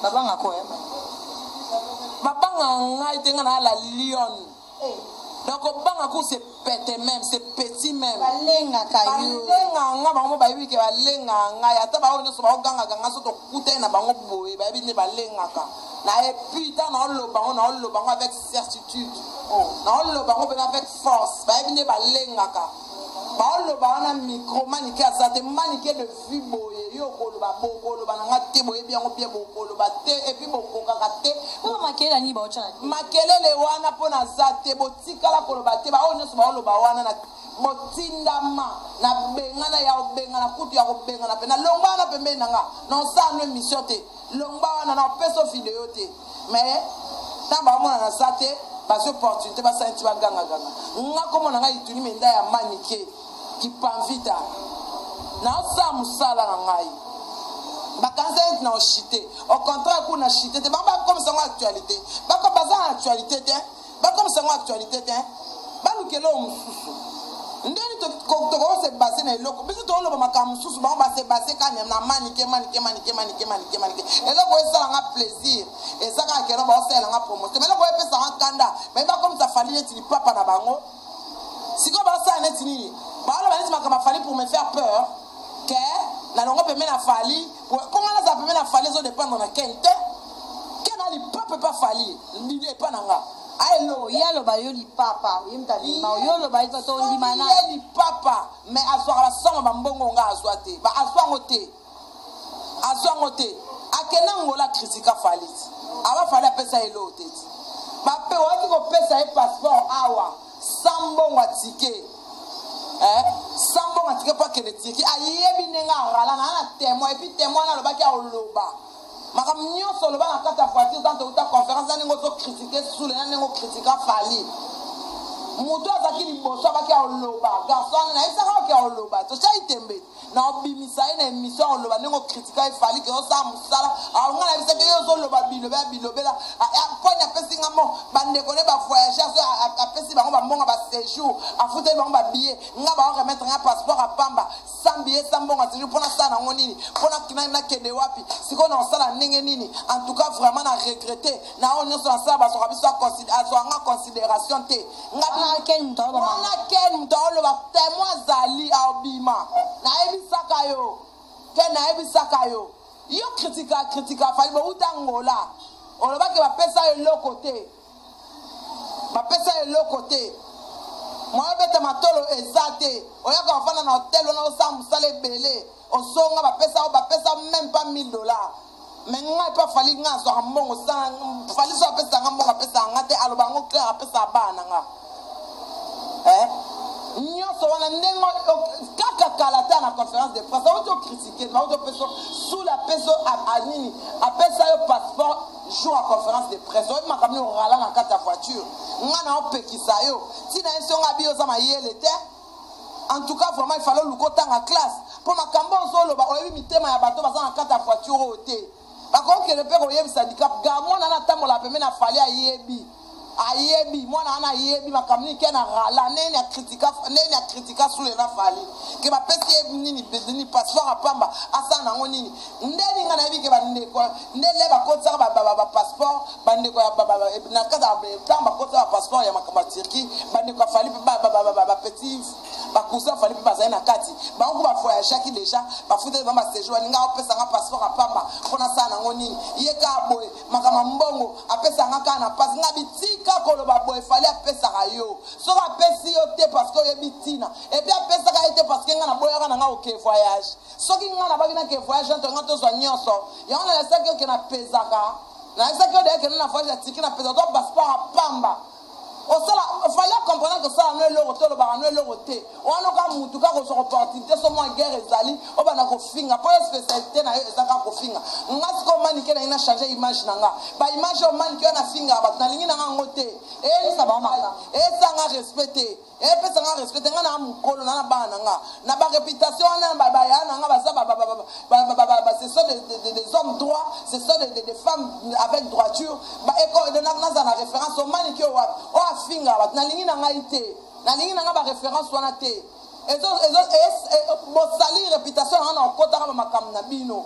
babanga quoi babanga ngai tenga na la lion donc banga ko c'est pété même c'est petit même balenga kayo balenga nga bango bayibi ke balenga nga ya ta ba ono so ba ganga ganga so to kuta na bango boye bayibi ne balenga ka na et puis dans le bango avec certitude na le bango avec force bayibi ne balenga ka ba lo ba na micro manike azate manike de vie boye yo ko lo ba boko ba nga te boye bien ko bien boko lo ba te et puis boko ka te ko makela ni ba ochana makelele wana pona zate botikala ko lo ba te ba onyo so ba lo ba wana na botindama na bengana ya obengana kutu ya obengana pe na longba na pembe nanga non sa no mission te longba wana na peso video te mais ta ba mona na zate parce opportunité ba senti ba ganga nga ko mona nga ituni menda ya manike qui panvita na sa musala na ngai bakanze na chité au contraire pour na chité te ba comme ça actualité ba ko baza actualité te ba comme ça actualité te ba lukelo mususu ndeni to ko se basé na eloko biso to lo ba makamususu ba se basé kana na manike eloko esa nga plaisir esa ka kero ba se nga promotion mais eloko epesa nga kanda mais ba comme ça fali neti ni papa na bango siko ba sa neti ni ba lo ba neti makama fali pour me faire peur que na longo pe na fali comment na za pe na fali zo dépendre na kente kena li papa pas fali ni pas na nga ayo yalo ba yo li papa yimta li ma yo lo ba ito to li mana li papa mais azwa la somme ba mbongo nga azwa te ba azwa ngote akena ngola critique falit aba fala pesa elo te ba pe waki ko pesa e passeport awa sambongo atike sambongo atike pa ke le tiki ayebi nenga ngala na témoin et puis témoin na lo ba ki a oloba makam nyonso lo ba na kata voiture dans ta conférence na ngo to critiquer sous le na ngo critiquer fali muto azaki liboso abaki a oloba garçon na isaka ki a oloba to cha itembe na obimisa ina émission oloba ngo critiquer fali ke osa musala a ngala bisa ke yo zo loba bilobela ponya pesinga mo bande ko ne ba voyager a pesi bango ba mbonga ba séjour a fouter bango ba billet nga ba remettre un passeport à pamba sans billet sans mbonga séjour pona ça na ngonini pona kina na kende wapi siko na sala ndenge nini en tout cas vraiment na regretter na onyo so ça ba so biso a considération te nga ken mutalo ba na ken mutalo ba témoin zali a obima na ebisaka yo ken na ebisaka yo yo critique fali bo utangola oloba ke ba pesa yo lokote moi beta matolo ezate oya ka fana na hotel na osamu sale belé osonga ba pesa même pas $1000 mais nga pas fali nga so mbongo sa fali so pesa nga mbongo pesa nga te aloba ngo clair pesa bana nga nyonso wana ndengo kaka kalata na conférence de presse auto critiquer auto peso sous la peso anini apesa yo passeport jour à conférence de presse oyo makamni orala na kata voiture nga na opekisa yo tina esi nga bio za mayele te en tout cas vraiment il fallait lukotanga classe pour makambo ozoloba oyebi mitema ya bato baza na kata voiture oyo te bakokele mpe koyebisa handicap ga mwana na tambola peme na fali ayebi mwana ana ayebi makamni ke na rala nene ya kritika sous le nafali ke ba pesi nini passeport apamba asa nango nini ndeni nga na yebi ke bandeko ndele bakotsa ba passeport bandeko na kata tamba kotsa ba passeport ya makamba Turquie bandeko fali ba petit ba cousin fali ba za na kati ba ngo ba voyage ki déjà ba fute ba séjour ninga opesa nga passeport apamba kona sa nango nini yeka boy makama mbongo apesa nga kana pass nga bitika koloba boy fali apesa yo so ka pesi yo te parce que yebitina et puis apesa ka été parce que nga na boya kana nga OK voyage so ki nga na ba na ke voyage to nga to so nyonso ya ona la saki ke na pesaka na saki de ke na voyage tiki na pesa to passeport apamba osala fallait comprendre que ça no eloko to lo ba no eloko te wana ka mutu ka ko so opportunité so mo guerre ezali o bana ko finga pas spécialité na yo ezaka ko finga ngasi ko mani ke na ina changer image nanga ba image o mani ke na finga ba na lingi na ngote ça va mala ça nga respecter pesa nga respecter nga na mukolo na bana nga na ba réputation na ba ya na nga ba ça ba c'est ça des hommes droits c'est ça des femmes avec droiture ba école de na na référence au mani ke o finga bat na lingi na ngai te na lingi na nga ba référence wana te ezo bo sali réputation na okota ba makam na bino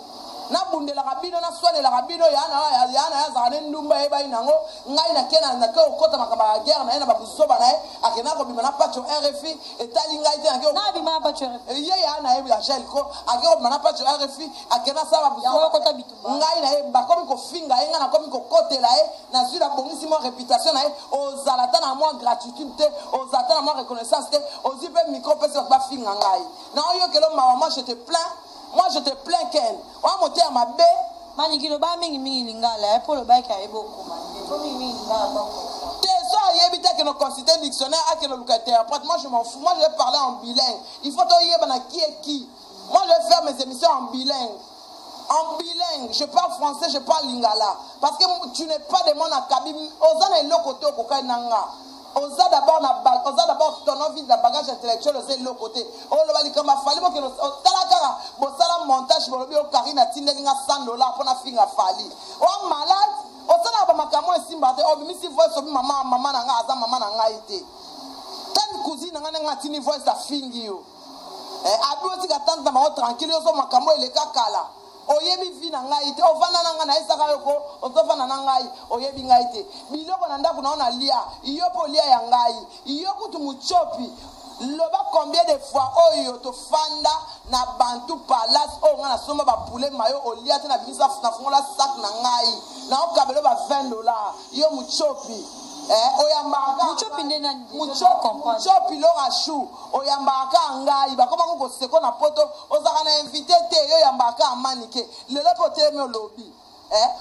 na bundela kabino na soine la kabino yana ya zane ndumba eba inango ngai na kena na ko kota makaba guerre na yana babusoba na akena ko bimana pacho RFI etali ngai te akeo na bimana pacho RFI ye ya na ebi la gel ko akeo bimana pacho RFI akena sa babusoba kota bitu ngai na e ba komi ko finga enga na komi ko kotela na sur la bonissimo réputation na ozalata na moi gratitude te ozalata na moi reconnaissance te ozipe micro pese ba finga ngai na oyo kelo maman je te plains. Moi je te plains Ken. On va monter à ma baie. Manikilo ba mingi lingala pour le bail ka ebo kuma. Faut mingi lingala donc. T'es ça yebite que nos considère dictionnaire à que nos interprète. Moi je m'en fous. Moi je vais parler en bilingue. Il faut te yebana qui est qui. Moi je vais faire mes émissions en bilingue. En bilingue, je parle français, je parle lingala parce que tu n'es pas de mon akabi. Ozana le côté au nanga. Oza d'abord ton envie de bagage intellectuel c'est l'autre côté. Oh le bali comme fali mo que talaka bo sala montage bo bi o karina tindelinga $100 pour na finga fali. Oh malade, osala ba makamo esimba te o bi misi voice obi mama na nga aza mama na nga ite. Tan cousine nga nga tini voice da fingi yo. Abi oti ka tante ma tranquille yo so makamo ele kakala. Oyebi vina ngai te ovana nanga na isaka yoko otofana na ngai oyebi ngai te biloko na ndako naona lia iyopo lia ya ngai iyoko tu muchopi loba combien de fois oyo to fanda na bantu palace o nga na soma ba poulet mayo olia te na bisa na fungola sac na ngai na okabelo ba $20 yo muchopi oyambaka muchopi lo rashu oyambaka ngai bakoma ko seko na poto ozaka na invité te yo yambaka amanike lelo pote me lobby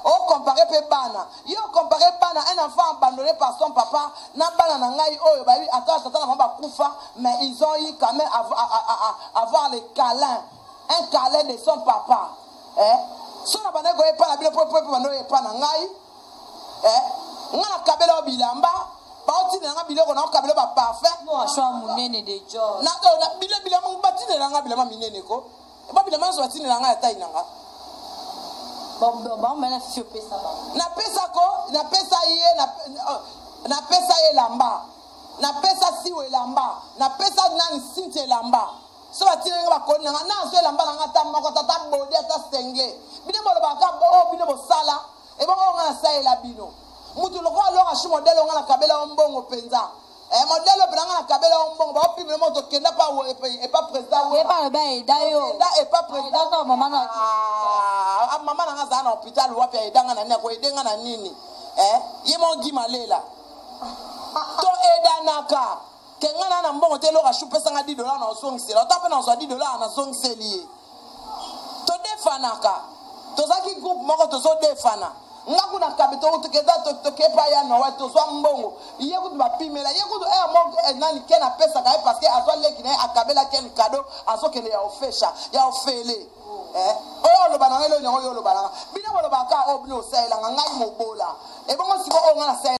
o comparer pe bana yo comparer bana un enfant abandonné par son papa na bana na ngai oyo ba attends tata na mama kufa mais ils ont eu quand même avoir les câlins un câlin de son papa so na bana go epa na bile popo bana epa na ngai ngana kabela bilamba baoti na biloko na kabela ba parfait no ashwa munene de jo na bilamba batine na bilamba minene ko ba bilamba so batine na nga tai nanga bon mena fio pesa ba na pesa ko na pesa ye na pesa ye lamba na pesa siwe lamba na pesa nani sinte lamba so batine nga ba ko na so lamba na ngata mako tata bodi ata stengle bine bo ba ka o bine bo sala e bo nga na sai la bino mutu loko alo ashi modelo nga na kabela mbongo penza modelo branga na kabela mbongo ba opi mo to kenda pa e pa président we pa ba edayo e pa président to mama na mama na nga za na hôpital wapi edanga na ko edenga na nini yemo gimalela to edanaka kenga na mbongo te lo ashi pesa nga $10 na osongisela to pe na $10 na songiseli to defanaka to zaki groupe moko to so defana ngaku na kabito utukeza to kepa ya no wato so mbongo iye kutu bapimela iye kutu mo nani kena pesa kai parce que aso leki na akabela ken cadeau aso kene ya ofesha ya ofele oyo lo bananga lo nyango yo lo bananga bina lo baka obino sela ngai mobola e bongo siko o ngana